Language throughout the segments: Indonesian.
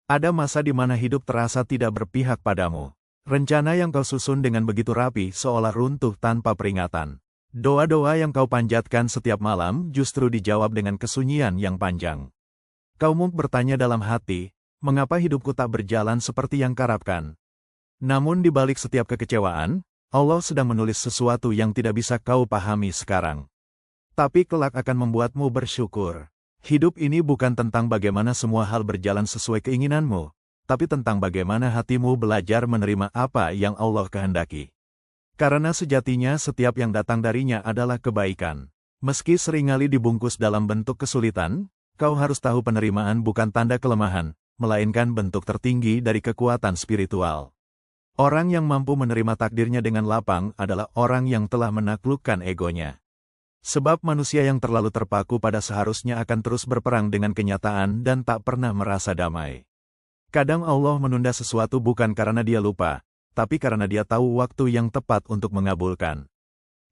Ada masa di mana hidup terasa tidak berpihak padamu. Rencana yang kau susun dengan begitu rapi seolah runtuh tanpa peringatan. Doa-doa yang kau panjatkan setiap malam justru dijawab dengan kesunyian yang panjang. Kau mungkin bertanya dalam hati, mengapa hidupku tak berjalan seperti yang kuharapkan? Namun di balik setiap kekecewaan, Allah sedang menulis sesuatu yang tidak bisa kau pahami sekarang. Tapi kelak akan membuatmu bersyukur. Hidup ini bukan tentang bagaimana semua hal berjalan sesuai keinginanmu, tapi tentang bagaimana hatimu belajar menerima apa yang Allah kehendaki. Karena sejatinya setiap yang datang darinya adalah kebaikan. Meski seringkali dibungkus dalam bentuk kesulitan, kau harus tahu penerimaan bukan tanda kelemahan, melainkan bentuk tertinggi dari kekuatan spiritual. Orang yang mampu menerima takdirnya dengan lapang adalah orang yang telah menaklukkan egonya. Sebab manusia yang terlalu terpaku pada seharusnya akan terus berperang dengan kenyataan dan tak pernah merasa damai. Kadang Allah menunda sesuatu bukan karena dia lupa, tapi karena dia tahu waktu yang tepat untuk mengabulkan.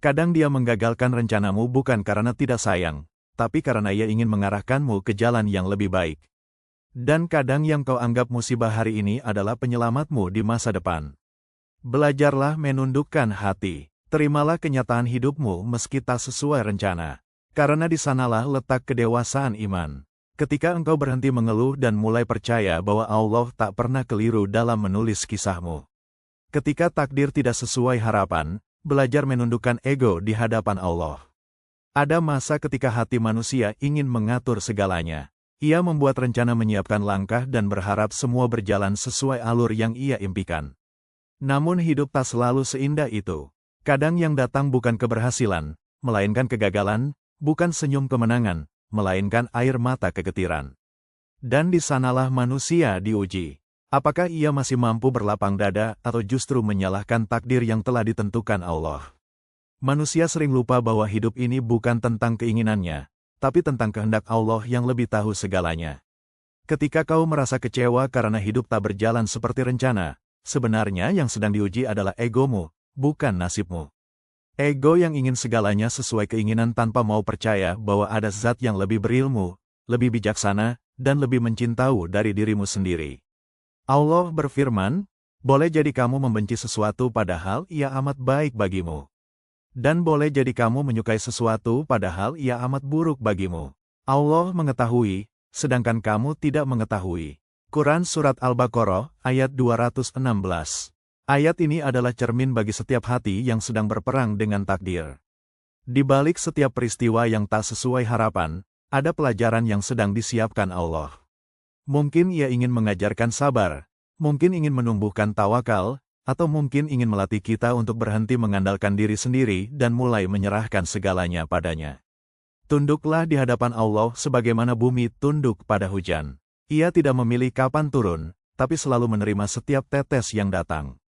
Kadang dia menggagalkan rencanamu bukan karena tidak sayang, tapi karena ia ingin mengarahkanmu ke jalan yang lebih baik. Dan kadang yang kau anggap musibah hari ini adalah penyelamatmu di masa depan. Belajarlah menundukkan hati. Terimalah kenyataan hidupmu meski tak sesuai rencana. Karena di sanalah letak kedewasaan iman. Ketika engkau berhenti mengeluh dan mulai percaya bahwa Allah tak pernah keliru dalam menulis kisahmu. Ketika takdir tidak sesuai harapan, belajar menundukkan ego di hadapan Allah. Ada masa ketika hati manusia ingin mengatur segalanya. Ia membuat rencana, menyiapkan langkah dan berharap semua berjalan sesuai alur yang ia impikan. Namun hidup tak selalu seindah itu. Kadang yang datang bukan keberhasilan, melainkan kegagalan, bukan senyum kemenangan, melainkan air mata kegetiran. Dan di sanalah manusia diuji. Apakah ia masih mampu berlapang dada atau justru menyalahkan takdir yang telah ditentukan Allah? Manusia sering lupa bahwa hidup ini bukan tentang keinginannya, tapi tentang kehendak Allah yang lebih tahu segalanya. Ketika kau merasa kecewa karena hidup tak berjalan seperti rencana, sebenarnya yang sedang diuji adalah egomu, bukan nasibmu. Ego yang ingin segalanya sesuai keinginan tanpa mau percaya bahwa ada zat yang lebih berilmu, lebih bijaksana, dan lebih mencintai dari dirimu sendiri. Allah berfirman, boleh jadi kamu membenci sesuatu padahal ia amat baik bagimu. Dan boleh jadi kamu menyukai sesuatu padahal ia amat buruk bagimu. Allah mengetahui, sedangkan kamu tidak mengetahui. Quran Surat Al-Baqarah, ayat 216. Ayat ini adalah cermin bagi setiap hati yang sedang berperang dengan takdir. Di balik setiap peristiwa yang tak sesuai harapan, ada pelajaran yang sedang disiapkan Allah. Mungkin ia ingin mengajarkan sabar, mungkin ingin menumbuhkan tawakal, atau mungkin ingin melatih kita untuk berhenti mengandalkan diri sendiri dan mulai menyerahkan segalanya padanya. Tunduklah di hadapan Allah sebagaimana bumi tunduk pada hujan. Ia tidak memilih kapan turun, tapi selalu menerima setiap tetes yang datang.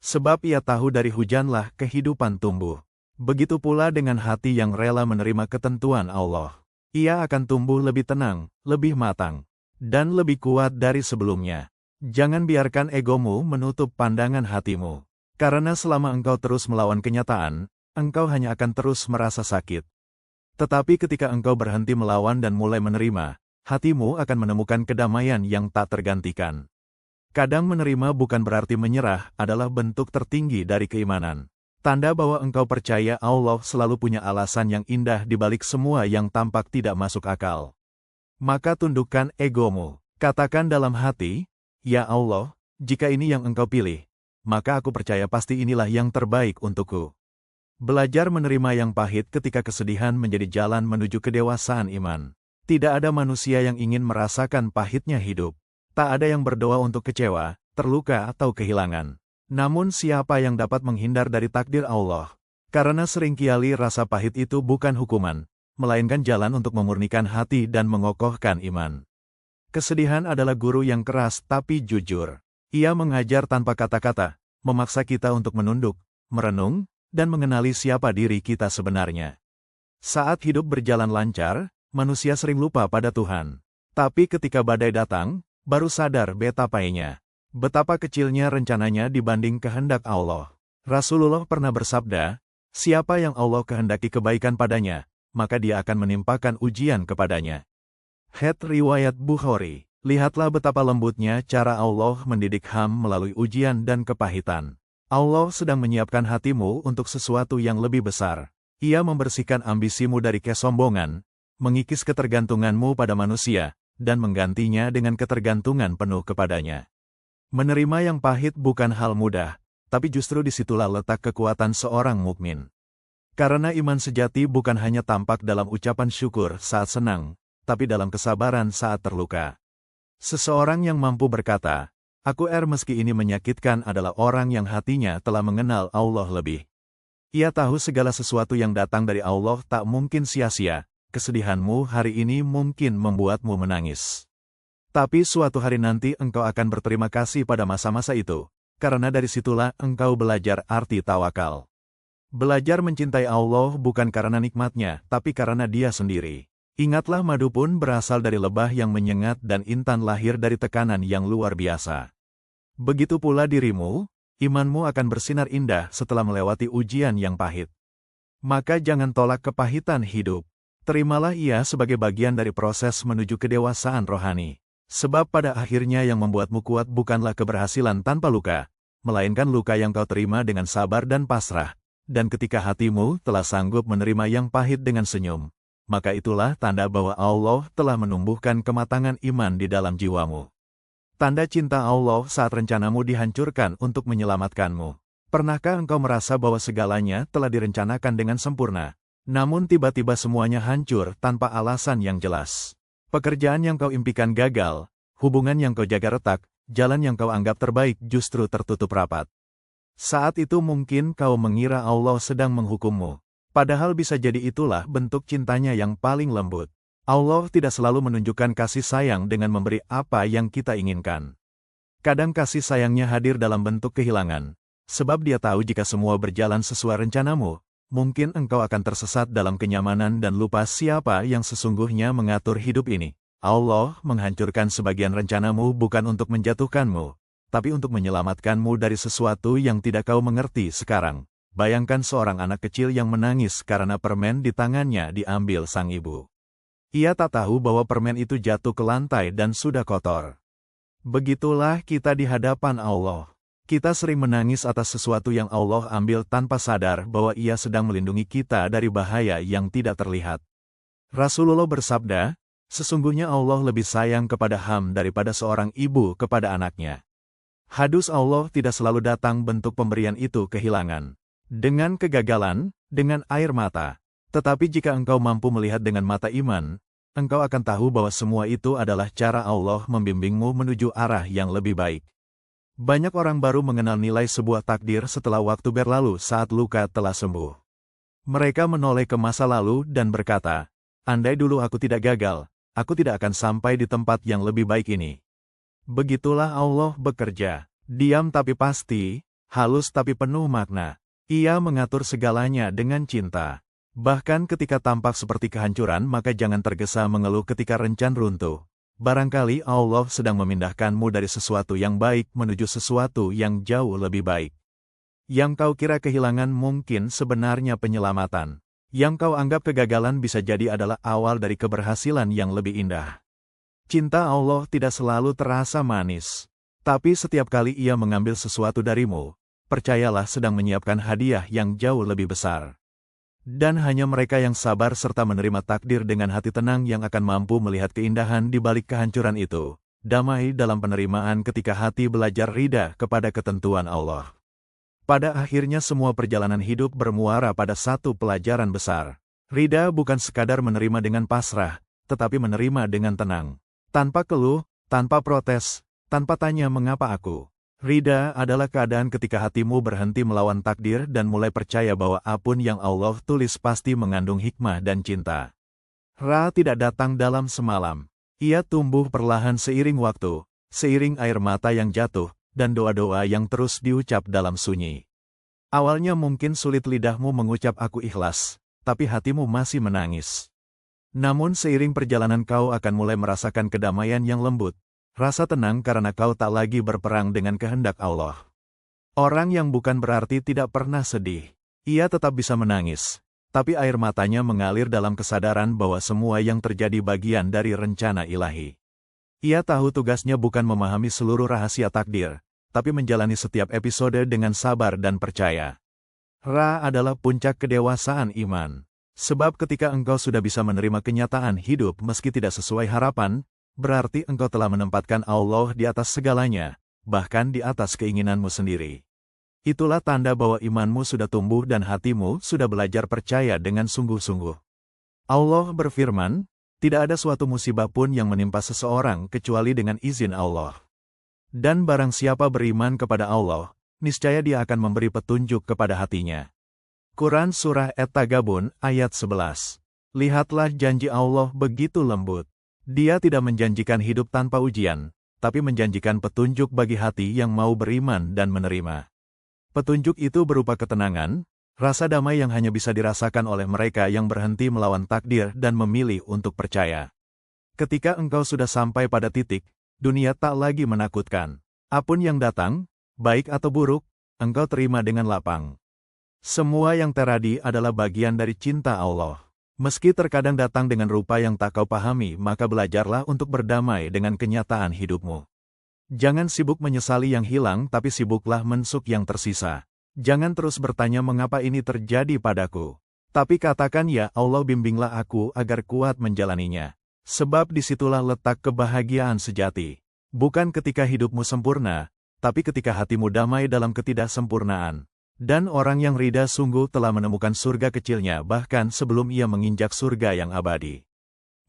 Sebab ia tahu dari hujanlah kehidupan tumbuh. Begitu pula dengan hati yang rela menerima ketentuan Allah. Ia akan tumbuh lebih tenang, lebih matang, dan lebih kuat dari sebelumnya. Jangan biarkan egomu menutup pandangan hatimu. Karena selama engkau terus melawan kenyataan, engkau hanya akan terus merasa sakit. Tetapi ketika engkau berhenti melawan dan mulai menerima, hatimu akan menemukan kedamaian yang tak tergantikan. Kadang menerima bukan berarti menyerah adalah bentuk tertinggi dari keimanan. Tanda bahwa engkau percaya Allah selalu punya alasan yang indah di balik semua yang tampak tidak masuk akal. Maka tundukkan egomu. Katakan dalam hati, ya Allah, jika ini yang engkau pilih, maka aku percaya pasti inilah yang terbaik untukku. Belajar menerima yang pahit ketika kesedihan menjadi jalan menuju kedewasaan iman. Tidak ada manusia yang ingin merasakan pahitnya hidup. Tak ada yang berdoa untuk kecewa, terluka atau kehilangan. Namun siapa yang dapat menghindar dari takdir Allah? Karena seringkali rasa pahit itu bukan hukuman, melainkan jalan untuk memurnikan hati dan mengokohkan iman. Kesedihan adalah guru yang keras tapi jujur. Ia mengajar tanpa kata-kata, memaksa kita untuk menunduk, merenung, dan mengenali siapa diri kita sebenarnya. Saat hidup berjalan lancar, manusia sering lupa pada Tuhan. Tapi ketika badai datang, baru sadar betapa kecilnya rencananya dibanding kehendak Allah. Rasulullah pernah bersabda, siapa yang Allah kehendaki kebaikan padanya, maka dia akan menimpakan ujian kepadanya. Riwayat Bukhari. Lihatlah betapa lembutnya cara Allah mendidik Ham melalui ujian dan kepahitan. Allah sedang menyiapkan hatimu untuk sesuatu yang lebih besar. Ia membersihkan ambisimu dari kesombongan, mengikis ketergantunganmu pada manusia, dan menggantinya dengan ketergantungan penuh kepadanya. Menerima yang pahit bukan hal mudah, tapi justru disitulah letak kekuatan seorang mukmin. Karena iman sejati bukan hanya tampak dalam ucapan syukur saat senang, tapi dalam kesabaran saat terluka. Seseorang yang mampu berkata, "Aku meski ini menyakitkan" adalah orang yang hatinya telah mengenal Allah lebih. Ia tahu segala sesuatu yang datang dari Allah tak mungkin sia-sia, kesedihanmu hari ini mungkin membuatmu menangis. Tapi suatu hari nanti engkau akan berterima kasih pada masa-masa itu, karena dari situlah engkau belajar arti tawakal. Belajar mencintai Allah bukan karena nikmatnya, tapi karena Dia sendiri. Ingatlah madu pun berasal dari lebah yang menyengat dan intan lahir dari tekanan yang luar biasa. Begitu pula dirimu, imanmu akan bersinar indah setelah melewati ujian yang pahit. Maka jangan tolak kepahitan hidup. Terimalah ia sebagai bagian dari proses menuju kedewasaan rohani. Sebab pada akhirnya yang membuatmu kuat bukanlah keberhasilan tanpa luka, melainkan luka yang kau terima dengan sabar dan pasrah. Dan ketika hatimu telah sanggup menerima yang pahit dengan senyum, maka itulah tanda bahwa Allah telah menumbuhkan kematangan iman di dalam jiwamu. Tanda cinta Allah saat rencanamu dihancurkan untuk menyelamatkanmu. Pernahkah engkau merasa bahwa segalanya telah direncanakan dengan sempurna, namun tiba-tiba semuanya hancur tanpa alasan yang jelas? Pekerjaan yang kau impikan gagal, hubungan yang kau jaga retak, jalan yang kau anggap terbaik justru tertutup rapat. Saat itu mungkin kau mengira Allah sedang menghukummu. Padahal bisa jadi itulah bentuk cintanya yang paling lembut. Allah tidak selalu menunjukkan kasih sayang dengan memberi apa yang kita inginkan. Kadang kasih sayangnya hadir dalam bentuk kehilangan. Sebab Dia tahu jika semua berjalan sesuai rencanamu, mungkin engkau akan tersesat dalam kenyamanan dan lupa siapa yang sesungguhnya mengatur hidup ini. Allah menghancurkan sebagian rencanamu bukan untuk menjatuhkanmu, tapi untuk menyelamatkanmu dari sesuatu yang tidak kau mengerti sekarang. Bayangkan seorang anak kecil yang menangis karena permen di tangannya diambil sang ibu. Ia tak tahu bahwa permen itu jatuh ke lantai dan sudah kotor. Begitulah kita di hadapan Allah. Kita sering menangis atas sesuatu yang Allah ambil tanpa sadar bahwa Ia sedang melindungi kita dari bahaya yang tidak terlihat. Rasulullah bersabda, "Sesungguhnya Allah lebih sayang kepada Ham daripada seorang ibu kepada anaknya." Hadus Allah tidak selalu datang bentuk pemberian itu kehilangan. Dengan kegagalan, dengan air mata. Tetapi jika engkau mampu melihat dengan mata iman, engkau akan tahu bahwa semua itu adalah cara Allah membimbingmu menuju arah yang lebih baik. Banyak orang baru mengenal nilai sebuah takdir setelah waktu berlalu saat luka telah sembuh. Mereka menoleh ke masa lalu dan berkata, "Andai dulu aku tidak gagal, aku tidak akan sampai di tempat yang lebih baik ini." Begitulah Allah bekerja. Diam tapi pasti, halus tapi penuh makna. Ia mengatur segalanya dengan cinta. Bahkan ketika tampak seperti kehancuran, maka jangan tergesa mengeluh ketika rencan runtuh. Barangkali Allah sedang memindahkanmu dari sesuatu yang baik menuju sesuatu yang jauh lebih baik. Yang kau kira kehilangan mungkin sebenarnya penyelamatan. Yang kau anggap kegagalan bisa jadi adalah awal dari keberhasilan yang lebih indah. Cinta Allah tidak selalu terasa manis. Tapi setiap kali Ia mengambil sesuatu darimu, percayalah sedang menyiapkan hadiah yang jauh lebih besar. Dan hanya mereka yang sabar serta menerima takdir dengan hati tenang yang akan mampu melihat keindahan di balik kehancuran itu. Damai dalam penerimaan ketika hati belajar rida kepada ketentuan Allah. Pada akhirnya semua perjalanan hidup bermuara pada satu pelajaran besar. Rida bukan sekadar menerima dengan pasrah, tetapi menerima dengan tenang. Tanpa keluh, tanpa protes, tanpa tanya mengapa aku. Rida adalah keadaan ketika hatimu berhenti melawan takdir dan mulai percaya bahwa apapun yang Allah tulis pasti mengandung hikmah dan cinta. Ra tidak datang dalam semalam. Ia tumbuh perlahan seiring waktu, seiring air mata yang jatuh, dan doa-doa yang terus diucap dalam sunyi. Awalnya mungkin sulit lidahmu mengucap aku ikhlas, tapi hatimu masih menangis. Namun seiring perjalanan kau akan mulai merasakan kedamaian yang lembut. Rasa tenang karena kau tak lagi berperang dengan kehendak Allah. Orang yang bukan berarti tidak pernah sedih. Ia tetap bisa menangis, tapi air matanya mengalir dalam kesadaran bahwa semua yang terjadi bagian dari rencana ilahi. Ia tahu tugasnya bukan memahami seluruh rahasia takdir, tapi menjalani setiap episode dengan sabar dan percaya. Ra adalah puncak kedewasaan iman. Sebab ketika engkau sudah bisa menerima kenyataan hidup meski tidak sesuai harapan, berarti engkau telah menempatkan Allah di atas segalanya, bahkan di atas keinginanmu sendiri. Itulah tanda bahwa imanmu sudah tumbuh dan hatimu sudah belajar percaya dengan sungguh-sungguh. Allah berfirman, tidak ada suatu musibah pun yang menimpa seseorang kecuali dengan izin Allah. Dan barang siapa beriman kepada Allah, niscaya dia akan memberi petunjuk kepada hatinya. Quran Surah At-Tagabun ayat 11. Lihatlah janji Allah begitu lembut. Dia tidak menjanjikan hidup tanpa ujian, tapi menjanjikan petunjuk bagi hati yang mau beriman dan menerima. Petunjuk itu berupa ketenangan, rasa damai yang hanya bisa dirasakan oleh mereka yang berhenti melawan takdir dan memilih untuk percaya. Ketika engkau sudah sampai pada titik, dunia tak lagi menakutkan. Apapun yang datang, baik atau buruk, engkau terima dengan lapang. Semua yang terjadi adalah bagian dari cinta Allah. Meski terkadang datang dengan rupa yang tak kau pahami, maka belajarlah untuk berdamai dengan kenyataan hidupmu. Jangan sibuk menyesali yang hilang, tapi sibuklah mensuk yang tersisa. Jangan terus bertanya mengapa ini terjadi padaku. Tapi katakan ya Allah bimbinglah aku agar kuat menjalaninya. Sebab disitulah letak kebahagiaan sejati. Bukan ketika hidupmu sempurna, tapi ketika hatimu damai dalam ketidaksempurnaan. Dan orang yang ridha sungguh telah menemukan surga kecilnya bahkan sebelum ia menginjak surga yang abadi.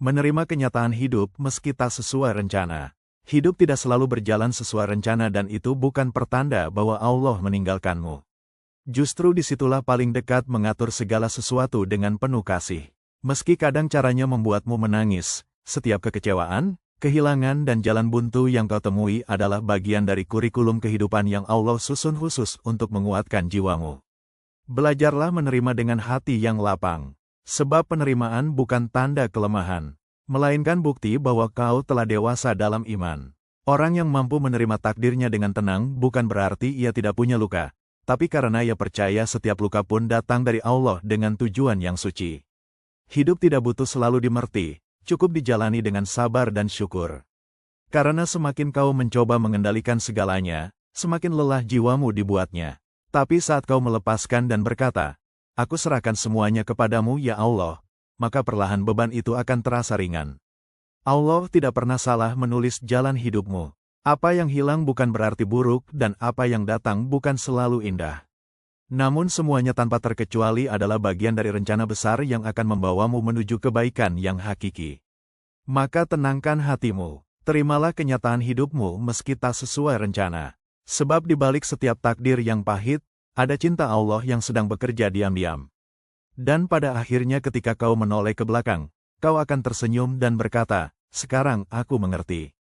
Menerima kenyataan hidup meski tak sesuai rencana. Hidup tidak selalu berjalan sesuai rencana dan itu bukan pertanda bahwa Allah meninggalkanmu. Justru disitulah paling dekat mengatur segala sesuatu dengan penuh kasih. Meski kadang caranya membuatmu menangis, setiap kekecewaan, kehilangan dan jalan buntu yang kau temui adalah bagian dari kurikulum kehidupan yang Allah susun khusus untuk menguatkan jiwamu. Belajarlah menerima dengan hati yang lapang. Sebab penerimaan bukan tanda kelemahan, melainkan bukti bahwa kau telah dewasa dalam iman. Orang yang mampu menerima takdirnya dengan tenang bukan berarti ia tidak punya luka, tapi karena ia percaya setiap luka pun datang dari Allah dengan tujuan yang suci. Hidup tidak butuh selalu dimengerti, cukup dijalani dengan sabar dan syukur. Karena semakin kau mencoba mengendalikan segalanya, semakin lelah jiwamu dibuatnya. Tapi saat kau melepaskan dan berkata, "Aku serahkan semuanya kepadamu ya Allah," maka perlahan beban itu akan terasa ringan. Allah tidak pernah salah menulis jalan hidupmu. Apa yang hilang bukan berarti buruk dan apa yang datang bukan selalu indah. Namun semuanya tanpa terkecuali adalah bagian dari rencana besar yang akan membawamu menuju kebaikan yang hakiki. Maka tenangkan hatimu, terimalah kenyataan hidupmu meski tak sesuai rencana. Sebab di balik setiap takdir yang pahit, ada cinta Allah yang sedang bekerja diam-diam. Dan pada akhirnya ketika kau menoleh ke belakang, kau akan tersenyum dan berkata, "Sekarang aku mengerti.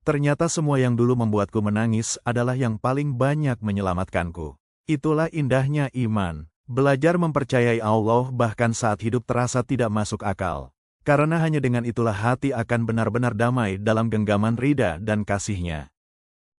Ternyata semua yang dulu membuatku menangis adalah yang paling banyak menyelamatkanku." Itulah indahnya iman, belajar mempercayai Allah bahkan saat hidup terasa tidak masuk akal. Karena hanya dengan itulah hati akan benar-benar damai dalam genggaman ridha dan kasih-Nya.